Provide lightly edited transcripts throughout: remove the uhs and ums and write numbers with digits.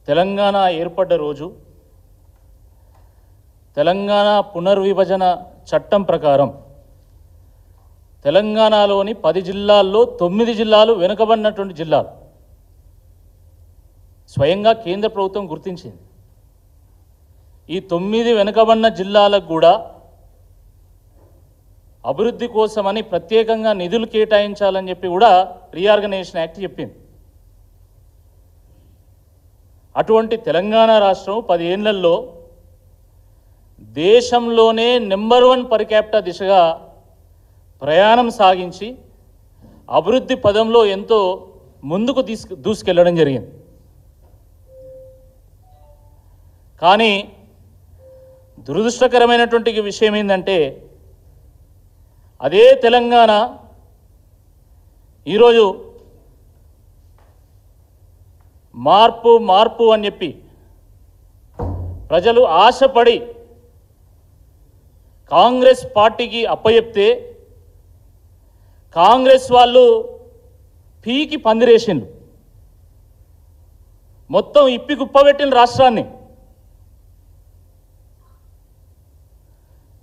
తెలంగాణ ఏర్పడ్డ రోజు తెలంగాణ పునర్విభజన చట్టం ప్రకారం తెలంగాణలోని 10 జిల్లాల్లో 9 జిల్లాలు వెనుకబడినటువంటి జిల్లాలు స్వయంగా కేంద్ర ప్రభుత్వం గుర్తించింది. ఈ 9 వెనుకబడిన జిల్లాలకు కూడా అభివృద్ధి కోసమని ప్రత్యేకంగా నిధులు కేటాయించాలని చెప్పి కూడా రీఆర్గనైజేషన్ యాక్ట్ చెప్పింది. అటువంటి తెలంగాణ రాష్ట్రం 10 ఏళ్లలో దేశంలోనే నెంబర్ 1 పర్ క్యాపిటా దిశగా ప్రయాణం సాగించి అభివృద్ధి పదంలో ఎంతో ముందుకు దూసుకెళ్లడం జరిగింది. కానీ దురదృష్టకరమైనటువంటి విషయం ఏంటంటే అదే తెలంగాణ ఈరోజు మార్పు మార్పు అని చెప్పి ప్రజలు ఆశపడి కాంగ్రెస్ పార్టీకి అప్పచెప్తే కాంగ్రెస్ వాళ్ళు పీకి పందిరేసిండ్రు, మొత్తం ఇప్పి కుప్పబెట్టిన రాష్ట్రాన్ని.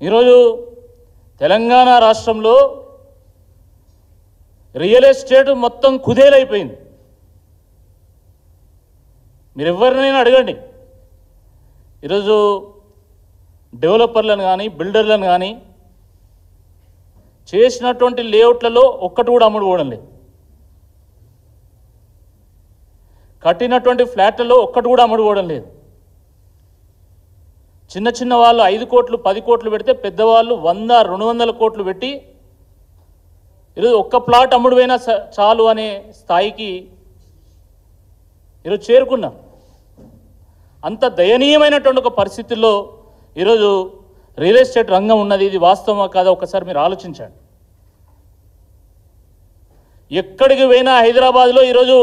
ఈరోజు తెలంగాణ రాష్ట్రంలో రియల్ ఎస్టేట్ మొత్తం కుదేలైపోయింది. మీరు ఎవరినైనా అడగండి, ఈరోజు డెవలపర్లను కానీ బిల్డర్లను కానీ చేసినటువంటి లేఅవుట్లలో ఒక్కటి కూడా అమ్ముడు పోవడం లేదు, కట్టినటువంటి ఫ్లాట్లలో ఒక్కటి కూడా అమ్ముడు పోవడం లేదు. చిన్న చిన్న వాళ్ళు 5 కోట్లు 10 కోట్లు పెడితే పెద్దవాళ్ళు 100-200 కోట్లు పెట్టి ఈరోజు ఒక్క ప్లాట్ అమ్ముడు పోయినా చాలు అనే స్థాయికి ఈరోజు చేరుకున్నాం. అంత దయనీయమైనటువంటి ఒక పరిస్థితుల్లో ఈరోజు రియల్ ఎస్టేట్ రంగం ఉన్నది. ఇది వాస్తవమా కాదా ఒకసారి మీరు ఆలోచించండి. ఎక్కడికి పోయినా హైదరాబాద్లో ఈరోజు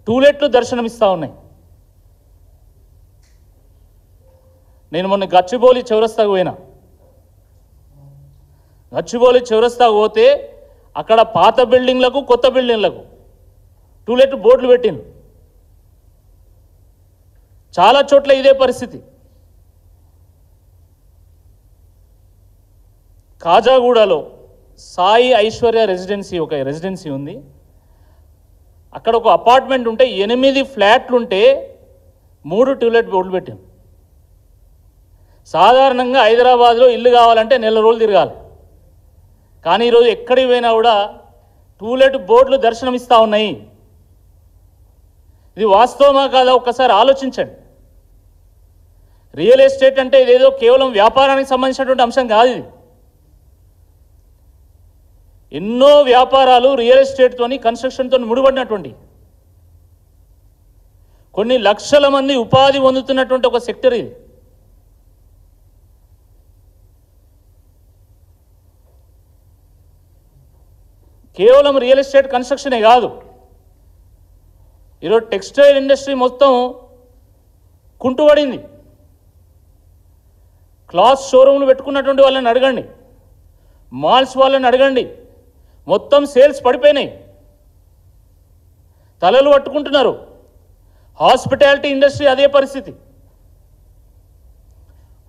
టూలెట్లు దర్శనమిస్తూ ఉన్నాయి. నేను మొన్న గచ్చిబౌలి చౌరస్తాకు పోయినా. గచ్చిబౌలి చౌరస్తాకు పోతే అక్కడ పాత బిల్డింగ్లకు కొత్త బిల్డింగ్లకు టూలెట్ బోర్డులు పెట్టింది. చాలా చోట్ల ఇదే పరిస్థితి. కాజాగూడలో సాయి ఐశ్వర్య రెసిడెన్సీ ఒక రెసిడెన్సీ ఉంది. అక్కడ ఒక అపార్ట్మెంట్ ఉంటే 8 ఫ్లాట్లుంటే 3 టూలెట్ బోర్డులు పెట్టాం. సాధారణంగా హైదరాబాద్లో ఇల్లు కావాలంటే నెల రోజులు తిరగాలి, కానీ ఈరోజు ఎక్కడికి పోయినా కూడా టూలెట్ బోర్డులు దర్శనమిస్తూ ఉన్నాయి. ఇది వాస్తవమా కాదా ఒక్కసారి ఆలోచించండి. రియల్ ఎస్టేట్ అంటే ఇదేదో కేవలం వ్యాపారానికి సంబంధించినటువంటి అంశం కాదు. ఇది ఎన్నో వ్యాపారాలు రియల్ ఎస్టేట్తోని కన్స్ట్రక్షన్తో ముడిపడినటువంటి కొన్ని లక్షల మంది ఉపాధి పొందుతున్నటువంటి ఒక సెక్టర్ ఇది. కేవలం రియల్ ఎస్టేట్ కన్స్ట్రక్షనే కాదు, ఈరోజు టెక్స్టైల్ ఇండస్ట్రీ మొత్తం కుంటుపడింది. క్లాత్ షోరూమ్లు పెట్టుకున్నటువంటి వాళ్ళని అడగండి, మాల్స్ వాళ్ళని అడగండి, మొత్తం సేల్స్ పడిపోయినాయి, తలలు పట్టుకుంటున్నారు. హాస్పిటాలిటీ ఇండస్ట్రీ అదే పరిస్థితి.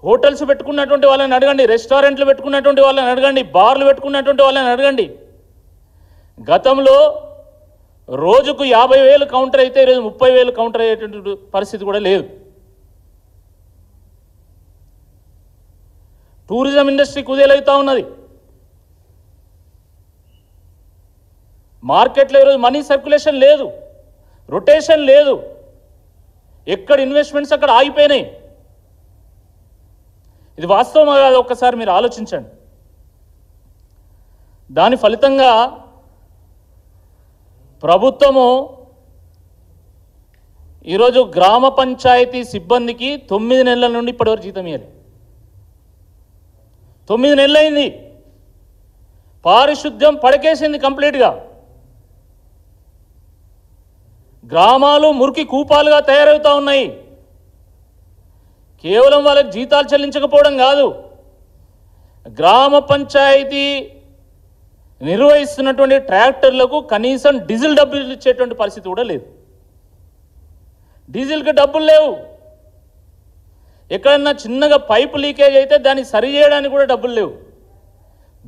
హోటల్స్ పెట్టుకున్నటువంటి వాళ్ళని అడగండి, రెస్టారెంట్లు పెట్టుకున్నటువంటి వాళ్ళని అడగండి, బార్లు పెట్టుకున్నటువంటి వాళ్ళని అడగండి. గతంలో రోజుకు 50,000 కౌంటర్ అయితే ఈరోజు 30,000 కౌంటర్ అయ్యేటువంటి పరిస్థితి కూడా లేదు. టూరిజం ఇండస్ట్రీ కుదేలవుతూ ఉన్నది. మార్కెట్లో ఈరోజు మనీ సర్క్యులేషన్ లేదు, రొటేషన్ లేదు, ఎక్కడ ఇన్వెస్ట్మెంట్స్ అక్కడ ఆగిపోయినాయి. ఇది వాస్తవమా కాదు ఒక్కసారి మీరు ఆలోచించండి. దాని ఫలితంగా ప్రభుత్వము ఈరోజు గ్రామ పంచాయతీ సిబ్బందికి 9 నెలల నుండి ఇప్పటివరకు జీతం ఇవ్వాలి. 9 నెలలు అయింది. పారిశుద్ధ్యం పడకేసింది కంప్లీట్గా. గ్రామాలు మురికి కూపాలుగా తయారవుతూ ఉన్నాయి. కేవలం వాళ్ళకి జీతాలు చెల్లించకపోవడం కాదు, గ్రామ పంచాయతీ నిర్వహిస్తున్నటువంటి ట్రాక్టర్లకు కనీసం డీజిల్ డబ్బులు ఇచ్చేటువంటి పరిస్థితి కూడా లేదు. డీజిల్కి డబ్బులు లేవు. ఎక్కడన్నా చిన్నగా పైపు లీకేజ్ అయితే దాన్ని సరి చేయడానికి కూడా డబ్బులు లేవు.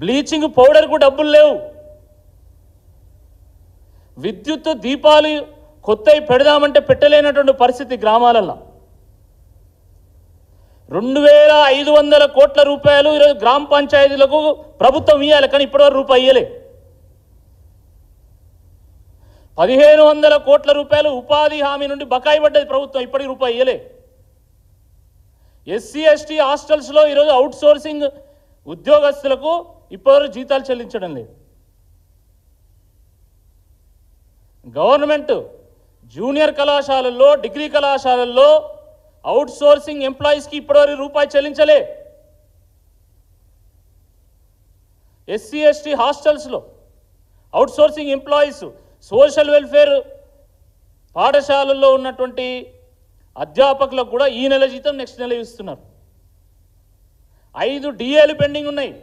బ్లీచింగ్ పౌడర్కు డబ్బులు లేవు. విద్యుత్ దీపాలు కొత్తవి పెడదామంటే పెట్టలేనటువంటి పరిస్థితి గ్రామాలలో. 2500 కోట్ల రూపాయలు ఈరోజు గ్రామ పంచాయతీలకు ప్రభుత్వం ఇవ్వాలి, కానీ ఇప్పటివరకు రూపాయి ఇవ్వలే. 1500 కోట్ల రూపాయలు ఉపాధి హామీ నుండి బకాయి పడ్డది ప్రభుత్వం, ఇప్పటికి రూపాయి ఇవ్వలే. ఎస్సీ ఎస్టీ హాస్టల్స్లో ఈరోజు అవుట్ సోర్సింగ్ ఉద్యోగస్తులకు ఇప్పటివరకు జీతాలు చెల్లించడం లేదు. గవర్నమెంట్ జూనియర్ కళాశాలల్లో డిగ్రీ కళాశాలల్లో అవుట్ సోర్సింగ్ ఎంప్లాయీస్కి ఇప్పటివరకు రూపాయి చెల్లించలే. ఎస్సీ ఎస్టీ హాస్టల్స్లో out sourcing employees, social welfare పాఠశాలల్లో ఉన్నటువంటి అధ్యాపకులకు కూడా ఈ నెల జీతం నెక్స్ట్ నెల ఇస్తున్నారు. 5 డిఏలు పెండింగ్ ఉన్నాయి.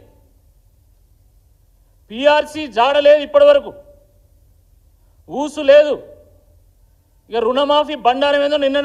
పిఆర్సీ జాడలేదు, ఇప్పటి వరకు ఊసు లేదు. ఇక రుణమాఫీ బండారం ఏదో నిన్న